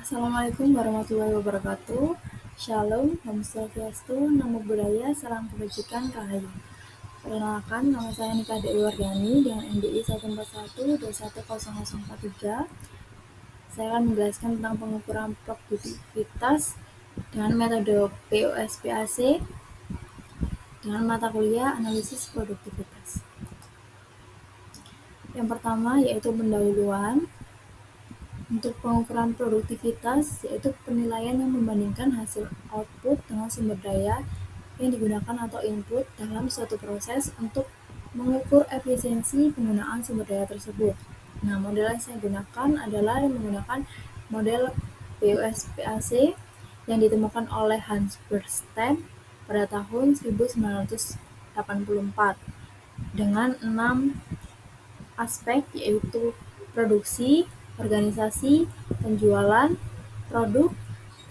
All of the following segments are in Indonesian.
Assalamualaikum warahmatullahi wabarakatuh. Shalom, Om Swastiastu, Namo Buddhaya, Salam Kebajikan, Rahayu. Perkenalkan, nama saya Nika Dewi Wardani dengan NDI 141210043. Saya akan menjelaskan tentang pengukuran produktivitas dengan metode POSPAC dengan mata kuliah analisis produktivitas. Yang pertama yaitu pendahuluan. Untuk pengukuran produktivitas, yaitu penilaian yang membandingkan hasil output dengan sumber daya yang digunakan atau input dalam suatu proses untuk mengukur efisiensi penggunaan sumber daya tersebut. Nah, model yang saya gunakan adalah menggunakan model POSPAC yang ditemukan oleh Hans Bernstein pada tahun 1984 dengan 6 aspek, yaitu produksi, organisasi, penjualan, produk,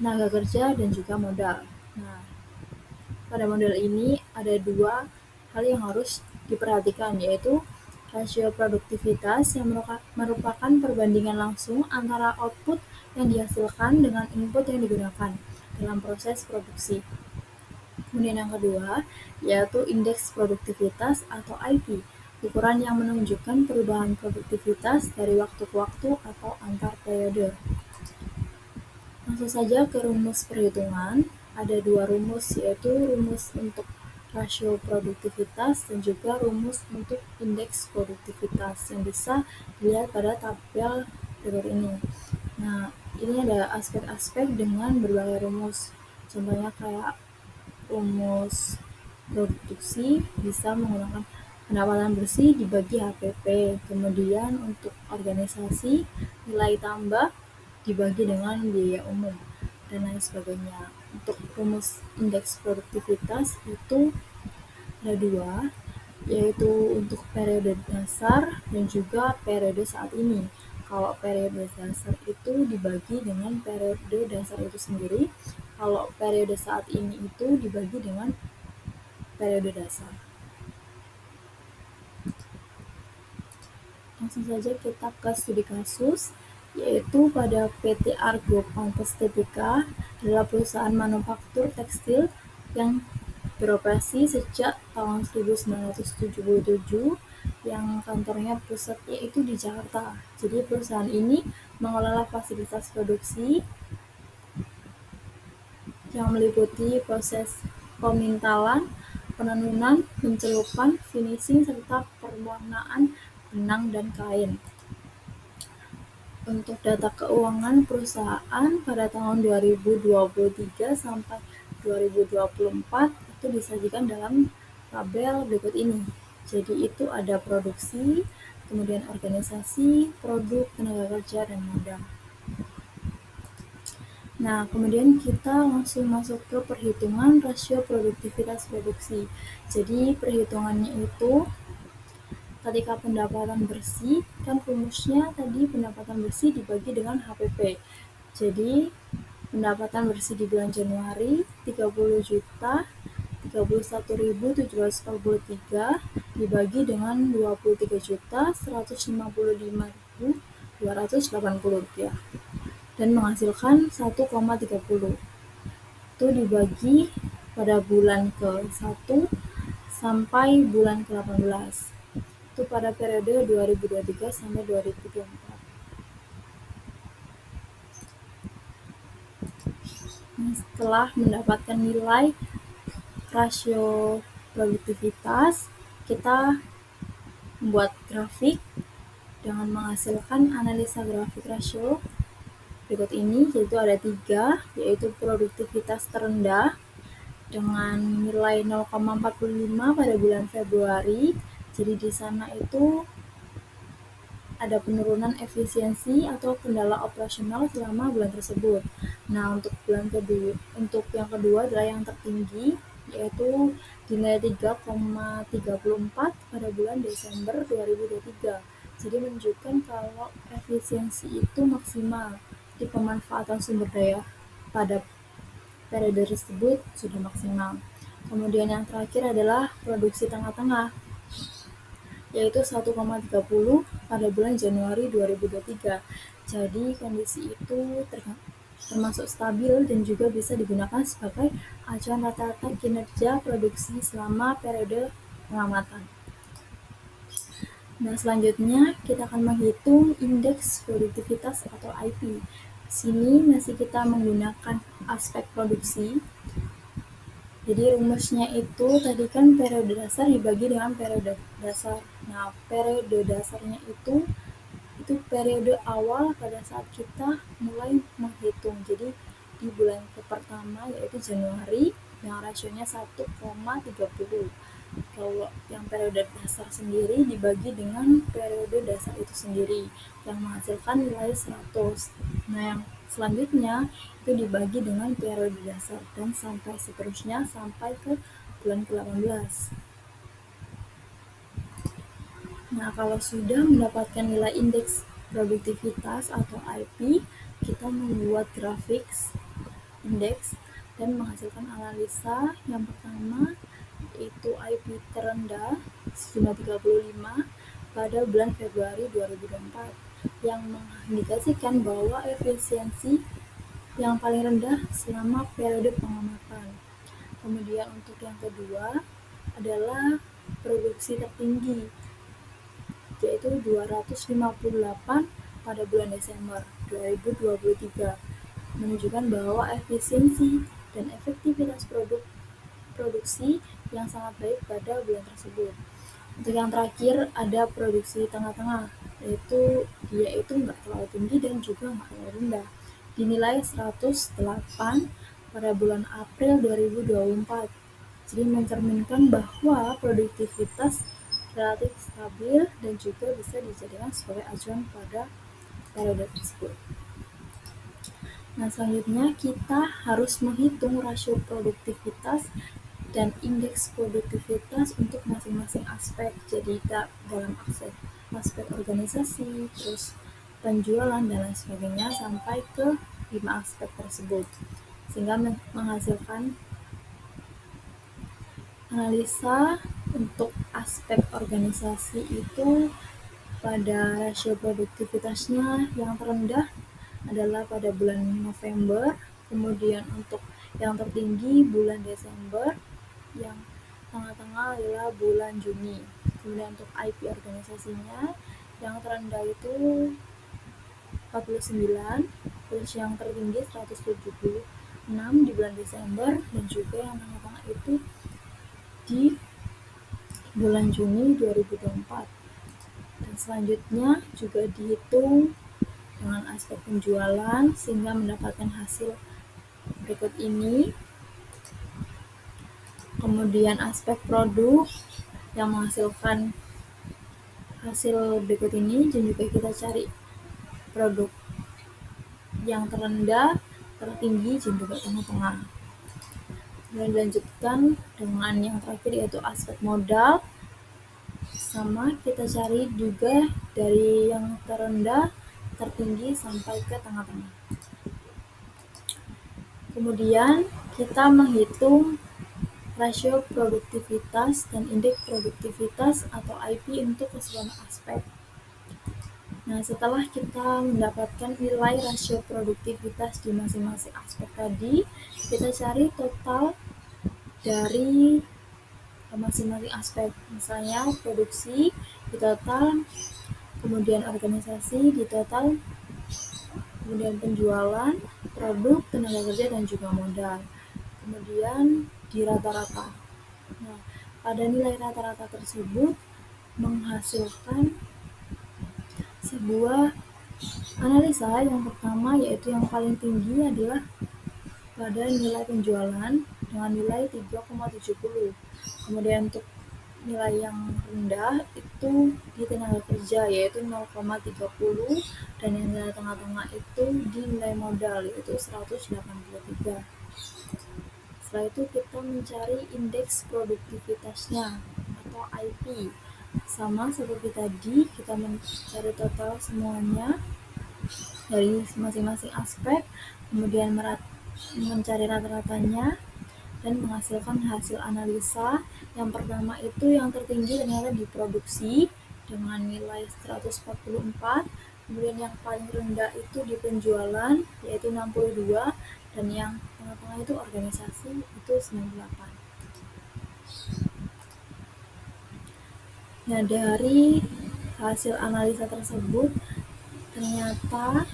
tenaga kerja, dan juga modal. Nah, pada model ini ada dua hal yang harus diperhatikan, yaitu rasio produktivitas yang merupakan perbandingan langsung antara output yang dihasilkan dengan input yang digunakan dalam proses produksi. Kemudian yang kedua, yaitu indeks produktivitas atau IP, ukuran yang menunjukkan perubahan produktivitas dari waktu ke waktu atau antar periode. Langsung saja ke rumus perhitungan. Ada dua rumus, yaitu rumus untuk rasio produktivitas dan juga rumus untuk indeks produktivitas yang bisa dilihat pada tabel berikut ini. Nah, ini ada aspek-aspek dengan berbagai rumus. Contohnya kayak rumus produksi bisa menggunakan pendapatan bersih dibagi HPP. Kemudian untuk organisasi, nilai tambah dibagi dengan biaya umum, dan lain sebagainya. Untuk rumus indeks produktivitas itu ada dua, yaitu untuk periode dasar dan juga periode saat ini. Kalau periode dasar itu dibagi dengan periode dasar itu sendiri, kalau periode saat ini itu dibagi dengan periode dasar. Langsung saja kita ke studi kasus, yaitu pada PT Argo Pantes Tbk adalah perusahaan manufaktur tekstil yang beroperasi sejak tahun 1977 yang kantornya pusatnya itu di Jakarta. Jadi perusahaan ini mengelola fasilitas produksi yang meliputi proses pemintalan, penenunan, pencelupan, finishing, serta perwarnaan benang dan kain. Untuk data keuangan perusahaan pada tahun 2023 sampai 2024 itu disajikan dalam tabel berikut ini. Jadi itu ada produksi, kemudian organisasi, produk, tenaga kerja, dan modal. Nah, kemudian kita langsung masuk ke perhitungan rasio produktivitas produksi. Jadi perhitungannya itu ketika pendapatan bersih, kan rumusnya tadi pendapatan bersih dibagi dengan HPP. Jadi pendapatan bersih di bulan Januari 30 juta 31.743 dibagi dengan 23 juta 155.280 rupiah dan menghasilkan 1,30. Itu dibagi pada bulan ke-1 sampai bulan ke-18. Itu pada periode 2023 sampai 2024. Setelah mendapatkan nilai rasio produktivitas, kita membuat grafik dengan menghasilkan analisa grafik rasio berikut ini, yaitu ada 3, yaitu produktivitas terendah dengan nilai 0,45 pada bulan Februari. Jadi di sana itu ada penurunan efisiensi atau kendala operasional selama bulan tersebut. Nah, untuk yang kedua adalah yang tertinggi, yaitu nilai 3,34 pada bulan Desember 2023. Jadi menunjukkan kalau efisiensi itu maksimal di pemanfaatan sumber daya pada periode tersebut sudah maksimal. Kemudian yang terakhir adalah produksi tengah-tengah, yaitu 1,30 pada bulan Januari 2023. Jadi kondisi itu termasuk stabil dan juga bisa digunakan sebagai acuan rata-rata kinerja produksi selama periode pengamatan. Nah, selanjutnya kita akan menghitung indeks produktivitas atau IP. Di sini masih kita menggunakan aspek produksi. Jadi rumusnya itu tadi kan periode dasar dibagi dengan periode dasar. Nah, periode dasarnya itu periode awal pada saat kita mulai menghitung. Jadi di bulan pertama yaitu Januari yang rasionya 1,30. Kalau yang periode dasar sendiri dibagi dengan periode dasar itu sendiri yang menghasilkan nilai 100. Nah, yang selanjutnya itu dibagi dengan periode dasar dan sampai seterusnya sampai ke bulan ke-18. Nah, kalau sudah mendapatkan nilai indeks produktivitas atau IP, kita membuat grafik indeks dan menghasilkan analisa. Yang pertama yaitu IP terendah sejumlah 35 pada bulan Februari 2024 yang mengindikasikan bahwa efisiensi yang paling rendah selama periode pengamatan. Kemudian untuk yang kedua adalah produksi tertinggi yaitu 258 pada bulan Desember 2023 menunjukkan bahwa efisiensi dan efektivitas produksi yang sangat baik pada bulan tersebut. Untuk yang terakhir ada produksi tengah-tengah, yaitu nggak terlalu tinggi dan juga nggak terlalu rendah, dinilai 108 pada bulan April 2024. Jadi mencerminkan bahwa produktivitas relatif stabil dan juga bisa dijadikan sebagai acuan pada periode tersebut. Nah, selanjutnya kita harus menghitung rasio produktivitas dan indeks produktivitas untuk masing-masing aspek. Jadi dalam aspek organisasi, terus penjualan dan lain sebagainya sampai ke 5 aspek tersebut. Sehingga menghasilkan analisa untuk aspek organisasi itu pada rasio produktivitasnya yang terendah adalah pada bulan November, kemudian untuk yang tertinggi bulan Desember, yang tengah-tengah adalah bulan Juni. Kemudian untuk IP organisasinya yang terendah itu 49, terus yang tertinggi 176 di bulan Desember, dan juga yang tengah-tengah itu di bulan Juni 2024. Dan selanjutnya juga dihitung dengan aspek penjualan sehingga mendapatkan hasil berikut ini. Kemudian aspek produk yang menghasilkan hasil berikut ini, dan juga kita cari produk yang terendah, tertinggi, dan juga tengah-tengah. Dan dilanjutkan dengan yang terakhir yaitu aspek modal. Sama kita cari juga dari yang terendah, tertinggi sampai ke tengah-tengah. Kemudian kita menghitung rasio produktivitas dan indeks produktivitas atau IP untuk keseluruhan aspek. Nah, setelah kita mendapatkan nilai rasio produktivitas di masing-masing aspek tadi, kita cari total dari masing-masing aspek. Misalnya produksi di total, kemudian organisasi di total, kemudian penjualan, produk, tenaga kerja, dan juga modal. Kemudian di rata-rata. Nah, pada nilai rata-rata tersebut menghasilkan sebuah analisa. Yang pertama yaitu yang paling tinggi adalah pada nilai penjualan dengan nilai 3,70. Kemudian untuk nilai yang rendah itu di tenaga kerja yaitu 0,30, dan yang nilai tengah-tengah itu di nilai modal yaitu 183. Setelah itu kita mencari indeks produktivitasnya atau IP. Sama seperti tadi, kita mencari total semuanya dari masing-masing aspek, kemudian mencari rata-ratanya dan menghasilkan hasil analisa. Yang pertama itu yang tertinggi ternyata di produksi dengan nilai 144, Kemudian yang paling rendah itu di penjualan, yaitu 62, dan yang tengah-tengah itu organisasi, itu 98. Nah, dari hasil analisa tersebut, ternyata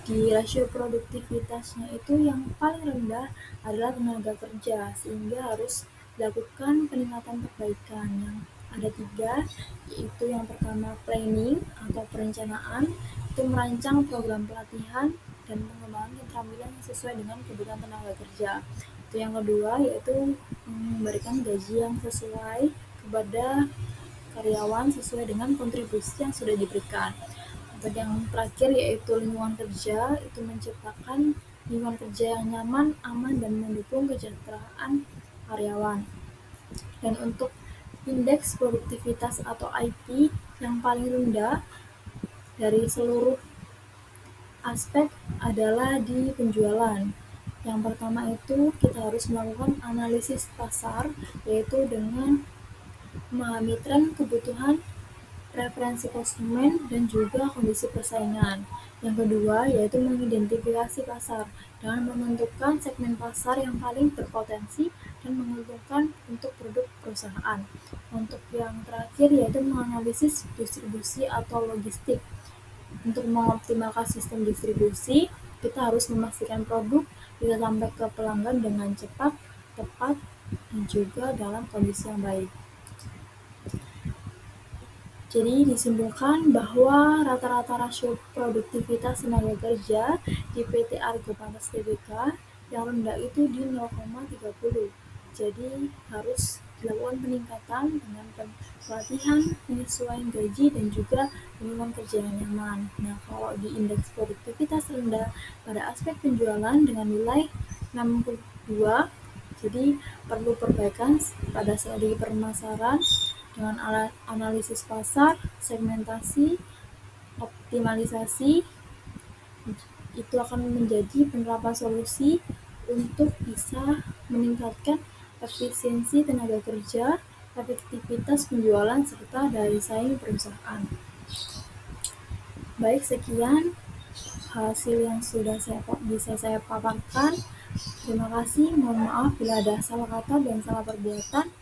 di rasio produktivitasnya itu yang paling rendah adalah tenaga kerja, sehingga harus dilakukan peningkatan perbaikan yang ada 3, yaitu yang pertama planning atau perencanaan, itu merancang program pelatihan dan pengembangan keterampilan yang sesuai dengan kebutuhan tenaga kerja. Itu yang kedua, yaitu memberikan gaji yang sesuai kepada karyawan sesuai dengan kontribusi yang sudah diberikan. Dan yang terakhir yaitu lingkungan kerja, itu menciptakan lingkungan kerja yang nyaman, aman, dan mendukung kesejahteraan karyawan. Dan untuk indeks produktivitas atau IP yang paling rendah dari seluruh aspek adalah di penjualan. Yang pertama itu kita harus melakukan analisis pasar, yaitu dengan memahami tren kebutuhan, preferensi konsumen, dan juga kondisi persaingan. Yang kedua, yaitu mengidentifikasi pasar dengan menentukan segmen pasar yang paling berpotensi dan menguntungkan untuk produk perusahaan. Untuk yang terakhir, yaitu menganalisis distribusi atau logistik. Untuk mengoptimalkan sistem distribusi, kita harus memastikan produk bisa sampai ke pelanggan dengan cepat, tepat, dan juga dalam kondisi yang baik. Jadi disimpulkan bahwa rata-rata rasio produktivitas tenaga kerja di PT Argo Pantas Tbk yang rendah itu di 0,30. Jadi harus dilakukan peningkatan dengan pelatihan, penyesuaian gaji, dan juga lingkungan kerja yang nyaman. Nah, kalau di indeks produktivitas rendah pada aspek penjualan dengan nilai 62, jadi perlu perbaikan pada strategi pemasaran dengan analisis pasar, segmentasi, optimalisasi. Itu akan menjadi penerapan solusi untuk bisa meningkatkan efisiensi tenaga kerja, efektivitas penjualan, serta daya saing perusahaan. Baik, sekian hasil yang sudah bisa saya paparkan. Terima kasih, mohon maaf bila ada salah kata dan salah perbuatan.